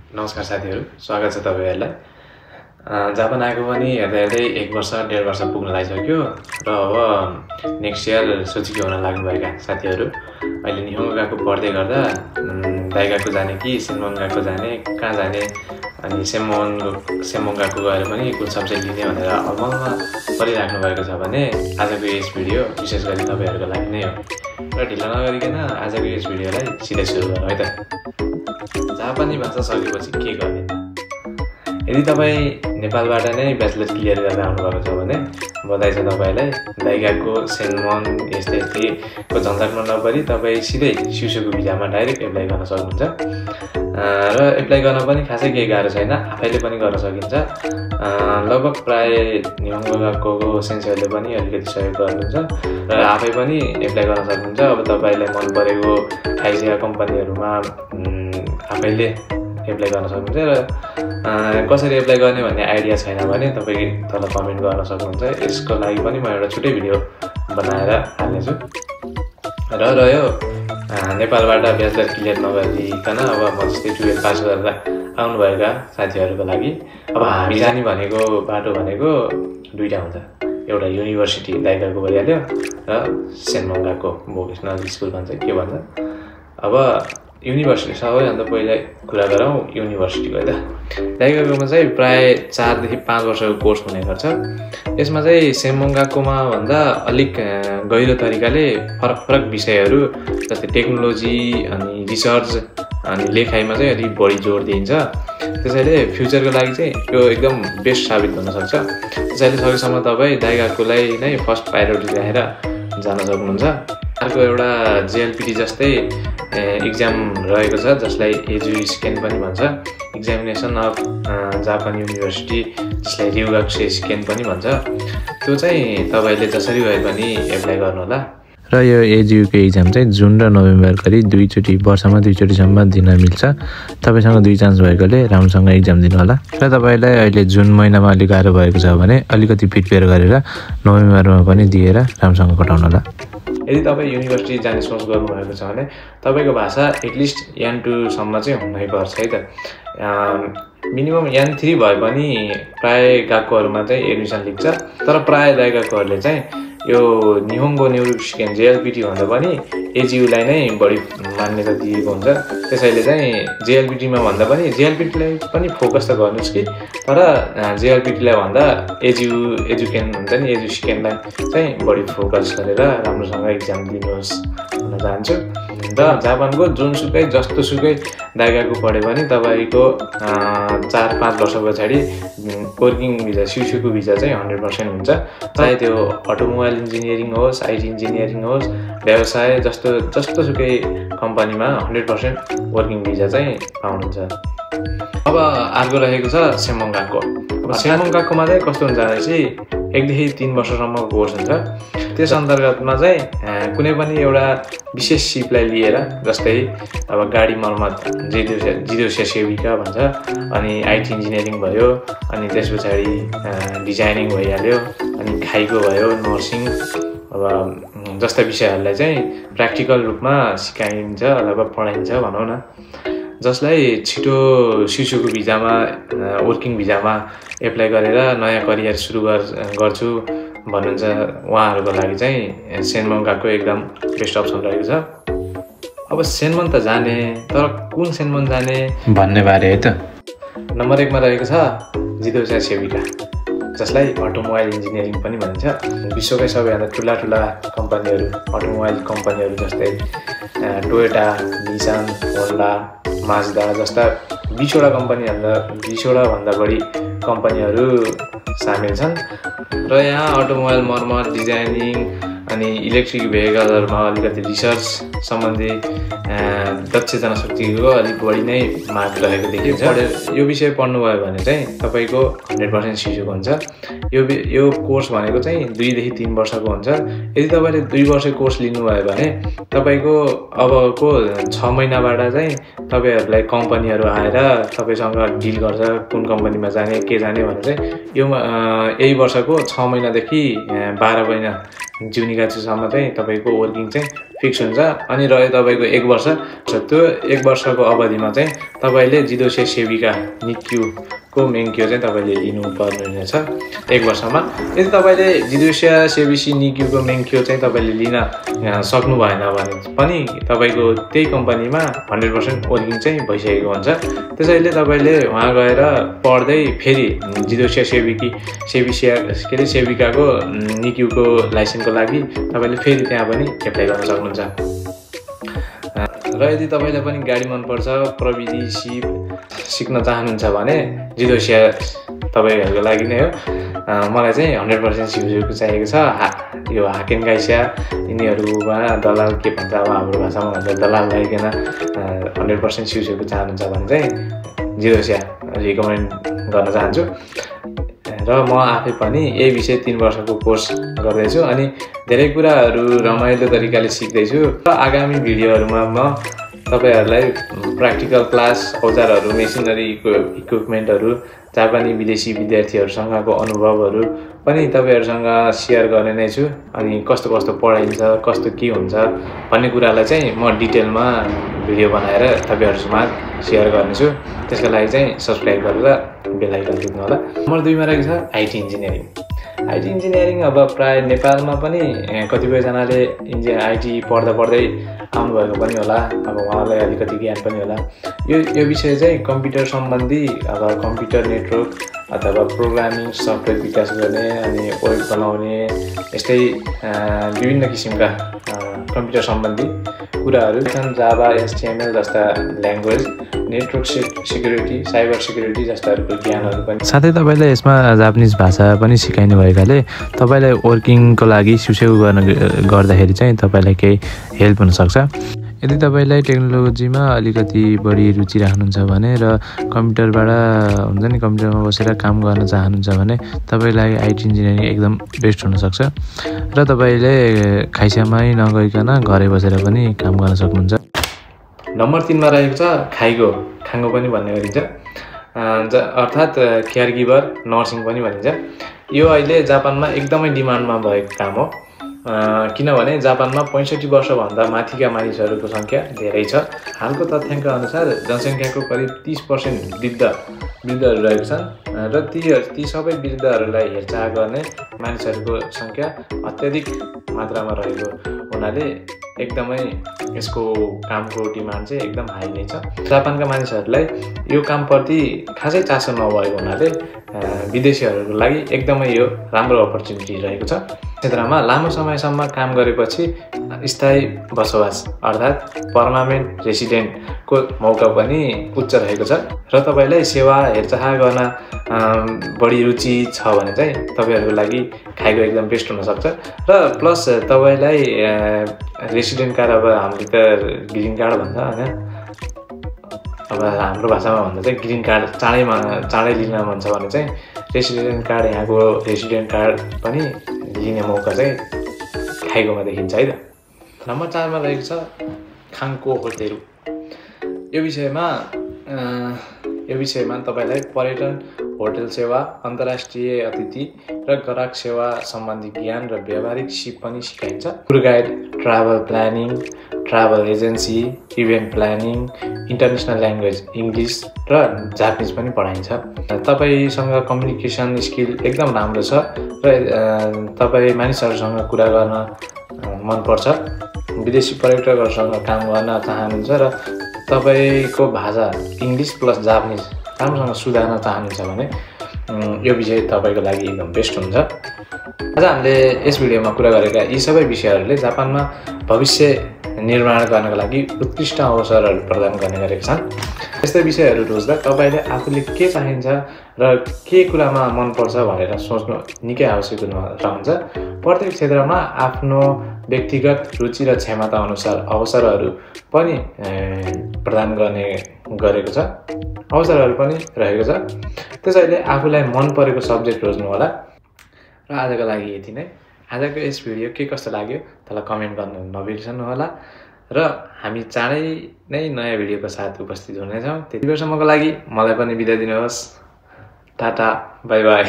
नमस्कार साथीहरू, स्वागत छ तपाईहरुलाई। जापान आएको पनि हेर्दै हेर्दै 1 वर्ष 1.5 वर्ष पुग्न लागिसक्यो र अब नेक्स्ट इयर सुजुकी हुन लाग्नुभएका साथीहरू अहिले निहोङ्गो गएको पढ्दै गर्दा दाइगाको जाने कि सेन्मोङ्गाको जाने, कहाँ जाने अनि सेन्मोङ्गाको गएर पनि कुन सब्जेक्ट लिने भनेर अलमलमा परिराख्नु भएको छ भने आजको यस भिडियो विशेष गरी तपाईहरुको लागि नै हो। र ढिला नगरिकन आजको यस भिडियोलाई सिधै सुरु गरौँ है त। जापानी भाषा सकेपछि के गर्ने? यदि तपाई नेपालबाट नै ब्याचलर क्लियर गरेर आउनुभएको छ भने बधाई छ तपाईलाई। दाइगाको सेन्मोन यस्तैको झन्झटमा नपरी तपाई सिधै शिशुको भिजामा डाइरेक्ट एप्लाई गर्न सक्नुहुन्छ। र एप्लाई गर्न पनि खासै केही गाह्रो छैन, आफैले पनि गर्न सकिन्छ। लगभग प्राय निहोङ्गोको सेन्सरले पनि अलिकति सहयोग गर्नुहुन्छ र आफै पनि एप्लाई गर्न सक्नुहुन्छ। अब तपाईलाई मन परेको खाइसिया कम्पनीहरुमा आफैले एप्लाई गर्न सक्नुहुन्छ र कसरी एप्लाई गर्ने भन्ने आइडिया छैन भने तपाई तल कमेन्ट गर्न सक्नुहुन्छ। यसको लागि पनि म एउटा छुट्टै भिडियो बनाएर हाल्ने छु। र रह्यो नेपालबाट ब्याचलर क्लियर नगरिकन अब म जस्तै 12 पास गरेर आउनुभएका साथीहरुको लागि अब हामी जाने भनेको बाटो भनेको दुईटा हुन्छ। एउटा युनिभर्सिटी दाइगाको भइहाल्यो र सेन्मोङ्गाको भोकेसनल स्कुल भन्छ के भन्छ। अब युनिभर्सिटी सबैभन्दा पहिला कुरा गरौँ युनिभर्सिटीको है त। दाइगाकोमा चाहिँ प्राय 4 देखि 5 वर्षको कोर्स हुने गर्छ। यसमा चाहिँ सेन्मोङ्गाकोमा भन्दा अलिक गहिरो तरिकाले फरक विषयहरू जस्तै टेक्नोलोजी अनि रिसर्च अनि लेखाइमा चाहिँ अलिक बढी जोड दिइन्छ। त्यसैले फ्युचरको लागि चाहिँ यो एकदम बेस्ट साबित हुन सक्छ। त्यसैले सकेसम्म तपाईँ दाइगाकोलाई नै फर्स्ट प्रायोरिटी राखेर जान सक्नुहुन्छ। अर्को एउटा जेएलपिटी जस्तै एक्जाम रहेको छ जसलाई एजु स्क्यान पनि भन्छ, एक्जामिनेसन अफ जापान युनिभर्सिटी जसलाई ryugakusei स्क्यान पनि भन्छ। त्यो चाहिँ तपाईले जसरी भए पनि एप्लाई गर्नु होला। र यो एजुको एक्जाम चाहिँ जुन र नोभेम्बर गरी वर्षमा 2 चोटिसम्म दिन मिल्छ। तपाईसँग 2 चान्स भएकोले राम्रोसँग एक्जाम दिनु होला। र तपाईलाई अहिले जुन महिनामा अलिक गाह्रो भएको छ भने अलिकति प्रिपेयर गरेर नोभेम्बरमा पनि दिएर राम्रोसँग कटाउनु होला। यदि तपाईँ युनिभर्सिटी जाने सोच गर्नुभएको छ भने तपाईको भाषा एटलिस्ट N2 सम्म चाहिँ हुनै पर्छ है त। मिनिमम N3 भए पनि प्राय गाकोहरुमा चाहिँ एडमिसन लिन्छ। तर प्राय दाइगाकोहरुले चाहिँ यो निहोङ्गो न्युरोसिकेन जेएलपिटी भन्दा पनि एजियुलाई नै बढी मान्यता दिएको हुन्छ। त्यसैले चाहिँ जेएलपिटीमा भन्दा पनि जेएलपिटीलाई पनि फोकस त गर्नुस् कि, तर जेएलपिटीलाई भन्दा एजुकेन हुन्छ नि एजुसिकेनलाई चाहिँ बढी फोकस गरेर राम्रोसँग एक्जाम दिनुहोस् भन्न चाहन्छु। र जापानको जुनसुकै जस्तोसुकै दाइगाको पढे पनि तपाईको 4-5 वर्ष पछाडि वर्किङ भिजा शिशुको भिजा चाहिँ 100% हुन्छ। चाहे त्यो अटोमोबाइल इन्जिनियरिङ होस्, आइटी इन्जिनियरिङ होस्, व्यवसाय जस्तोसुकै कम्पनीमा 100% वर्किङ भिजा चाहिँ पाउनुहुन्छ। अब अर्को रहेको छ सेन्मोङ्गाको। अब सेन्मोङ्गाकोमा चाहिँ कस्तो हुन्छ भनेपछि 1 देखि 3 वर्षसम्मको कोर्स हुन्छ। त्यस अन्तर्गतमा चाहिँ कुनै पनि एउटा विशेष सिपलाई लिएर जस्तै अब गाडी मर्मत जिदोसे सेविका भन्छ, अनि आइटी इन्जिनियरिङ भयो, अनि त्यस पछाडि डिजाइनिङ भइहाल्यो, अनि खाइको भयो नर्सिङ। अब जस्ता विषयहरूलाई चाहिँ प्र्याक्टिकल रूपमा सिकाइन्छ अथवा पढाइन्छ भनौँ न। जसलाई छिटो शिशुको भिजामा वर्किङ भिजामा एप्लाई गरेर नयाँ करियर सुरु गर्छु भन्नुहुन्छ उहाँहरूको लागि चाहिँ सेन्मोङ्गाको एकदम बेस्ट अप्सन रहेको छ। अब सेन्मोन त जाने, तर कुन सेन्मोन जाने भन्ने बारे है त। नम्बर 1 मा रहेको छ जिदोसे सेविका जसलाई अटोमोबाइल इन्जिनियरिङ पनि भनिन्छ। विश्वकै सबैभन्दा ठुला कम्पनीहरू अटोमोबाइल कम्पनीहरू जस्तै टोयोटा, निसान, होन्डा, माज्दा जस्ता 20 वटा भन्दा बढी कम्पनीहरू सामेल छन्। र यहाँ अटोमोबाइल मर्मत, डिजाइनिङ अनि इलेक्ट्रिक भेहिकलहरूमा अलिकति रिसर्च सम्बन्धी दक्ष जनशक्तिको अलिक बढी नै माग रहेको देखिन्छ। यो विषय पढ्नुभयो भने चाहिँ तपाईको 100% शिशुको हुन्छ। यो कोर्स भनेको चाहिँ 2 देखि 3 वर्षको हुन्छ। यदि तपाईले 2 वर्ष कोर्स लिनुभयो भने तपाईको अबको 6 महिनाबाट चाहिँ तपाईहरुलाई कम्पनीहरू आएर तपाईसँग डिल गर्छ कुन कम्पनीमा जाने के जाने भनेर चाहिँ यो यही वर्षको 6 महिनादेखि 12 महिना जुनिगाचुसम्म चाहिँ तपाईको वर्किङ चाहिँ फिक्स हुन्छ। अनि रह्यो तपाईँको 1 वर्ष, त्यो 1 वर्षको अवधिमा चाहिँ तपाईँले जिदोसिया सेविका निक्युको मेन्क्यो चाहिँ तपाईँले लिनुपर्ने रहेछ 1 वर्षमा। यदि तपाईँले जिदोसिया सेविसी निक्युको मेन्क्यो चाहिँ तपाईँले लिन सक्नु भएन भने पनि तपाईँको त्यही कम्पनीमा 100% वर्किङ चाहिँ भइसकेको हुन्छ। त्यसैले तपाईँले वहाँ गएर पढ्दै फेरि जिदोसिया सेविकाको निक्युको लाइसेन्सको लागि तपाईँले फेरि त्यहाँ पनि एप्लाई गर्न सक्नुहुन्छ। र यदि तपाईँलाई पनि गाडी मनपर्छ, प्रविधि सिक्न चाहनुहुन्छ भने जिदोसिया तपाईँहरूको लागि नै हो। मलाई चाहिँ 100% सिउसिउको चाहिएको छ। यो हाकेन गाइसिया यिनीहरूमा दलाल के भन्छ, अब हाम्रो भाषामा भन्छ दलाल लगाइकन 100% सिउसिउको चाहनुहुन्छ भने चाहिँ जिदोसिया रिकमेन्ड गर्न चाहन्छु। र म आफै पनि यही विषय 3 वर्षको कोर्स गर्दैछु अनि धेरै कुराहरू रमाइलो तरिकाले सिक्दैछु। र आगामी भिडियोहरूमा म तपाईँहरूलाई प्र्याक्टिकल क्लास, औजारहरू, मेसिनरी इक्विपमेन्टहरू, जापानी विदेशी विद्यार्थीहरूसँगको अनुभवहरू पनि तपाईँहरूसँग सेयर गर्ने नै छु। अनि कस्तो कस्तो पढाइन्छ, कस्तो के हुन्छ भन्ने कुरालाई चाहिँ म डिटेलमा भिडियो बनाएर तपाईँहरूसँग सेयर गर्नेछु। त्यसको लागि चाहिँ सब्सक्राइब गरेर बेल आइकन टिप्नु होला। नम्बर 2 मा रहेको छ आइटी इन्जिनियरिङ। आइटी इन्जिनियरिङ अब प्राय नेपालमा पनि कतिपयजनाले आइटी पढ्दै आउनुभएको पनि होला। अब उहाँलाई अलिकति ज्ञान पनि होला। यो विषय चाहिँ कम्प्युटर सम्बन्धी, अब कम्प्युटर नेटवर्क अथवा प्रोग्रामिङ सफ्टवेयर विकास गर्ने अनि वेब बनाउने यस्तै विभिन्न किसिमका कम्प्युटर सम्बन्धी कुराहरू छन्। जाभा, HTML जस्ता language, network security, cyber security जस्ताहरूको ज्ञानहरू पनि। साथै तपाईँलाई यसमा जापानिज भाषा पनि सिकाइनु भएकाले तपाईँलाई वर्किङको लागि सिउसिउ गर्दाखेरि चाहिँ तपाईँलाई केही हेल्प हुनसक्छ। यदि तपाईँलाई टेक्नोलोजीमा अलिकति बढी रुचि राख्नुहुन्छ भने र कम्प्युटरबाट हुन्छ नि कम्प्युटरमा बसेर काम गर्न चाहनुहुन्छ भने तपाईँलाई आइटी इन्जिनियरिङ एकदम बेस्ट हुनसक्छ। र तपाईँले खाइसामै नगइकन घरै बसेर पनि काम गर्न सक्नुहुन्छ। नम्बर 3 मा रहेको छ खाङ्गो पनि भन्ने गरिन्छ, अर्थात् केयर गिभर, नर्सिङ पनि भनिन्छ। यो अहिले जापानमा एकदमै डिमान्डमा भएको काम हो। किनभने जापानमा 65 वर्षभन्दा माथिका मानिसहरूको सङ्ख्या धेरै छ। हालको तथ्याङ्क अनुसार जनसङ्ख्याको करिब 30% वृद्धहरू रहेको छन् र ती सबै वृद्धहरूलाई हेरचाह गर्ने मानिसहरूको सङ्ख्या अत्याधिक मात्रामा रहेको हुनाले एकदमै यसको कामको डिमान्ड चाहिँ एकदम हाई नै छ। जापानका मानिसहरूलाई यो कामप्रति खासै चासो नभएको हुनाले विदेशीहरूको लागि एकदमै यो राम्रो अपर्च्युनिटी रहेको छ। क्षेत्रमा लामो समयसम्म काम गरेपछि स्थायी बसोबास अर्थात् पर्मानेन्ट रेसिडेन्टको मौका पनि उच्च रहेको छ। र तपाईँलाई सेवा हेरचाह गर्न बढी रुचि छ भने चाहिँ तपाईँहरूको लागि खाइगो एकदम बेस्ट हुनसक्छ। र प्लस तपाईँलाई रेसिडेन्ट कार्ड, अब हामीले त ग्रिन कार्ड भन्छ होइन, अब हाम्रो भाषामा भन्दा चाहिँ ग्रिन कार्ड चाँडै लिन मन छ भने चाहिँ रेसिडेन्ट कार्ड, यहाँको रेसिडेन्ट कार्ड पनि लिने मौका चाहिँ खाइगोमा देखिन्छ है त। नम्बर 4 मा रहेको छ खाङ्को होटेल। यो विषयमा तपाईँलाई पर्यटन, होटल सेवा, अन्तर्राष्ट्रिय अतिथि र ग्राहक सेवा सम्बन्धी ज्ञान र व्यावहारिक सिप पनि सिकाइन्छ। Tour guide, travel planning, travel agency, event planning, international language English र जापानिज पनि पढाइन्छ। तपाईँसँग कम्युनिकेसन स्किल एकदम राम्रो छ र तपाईँ मानिसहरूसँग कुरा गर्न मनपर्छ, विदेशी पर्यटकहरूसँग काम गर्न चाहनुहुन्छ र तपाईँको भाषा इङ्ग्लिस प्लस जापानिज राम्रोसँग सुधार्न चाहनुहुन्छ भने यो विषय तपाईँको लागि एकदम बेस्ट हुन्छ। आज हामीले यस भिडियोमा कुरा गरेका यी सबै विषयहरूले जापानमा भविष्य निर्माण गर्नका लागि उत्कृष्ट अवसरहरू प्रदान गर्ने गरेका छन्। यस्तै विषयहरू रोज्दा तपाईँले आफूले के चाहिन्छ र के कुरामा मनपर्छ भनेर सोच्नु निकै आवश्यक रहन्छ। प्रत्येक क्षेत्रमा आफ्नो व्यक्तिगत रुचि र क्षमता अनुसार अवसरहरू पनि प्रदान गरेको छ, अवसरहरू पनि रहेको छ। त्यसैले आफूलाई मन परेको सब्जेक्ट रोज्नु होला। र आजको लागि यति नै। आजको यस भिडियो के कस्तो लाग्यो त्यसलाई कमेन्ट गर्न नबिर्सनु होला र हामी चाँडै नै नयाँ भिडियोको साथ उपस्थित हुनेछौँ। त्यति बेरसम्मको लागि मलाई पनि बिदा दिनुहोस्। Tata, by by.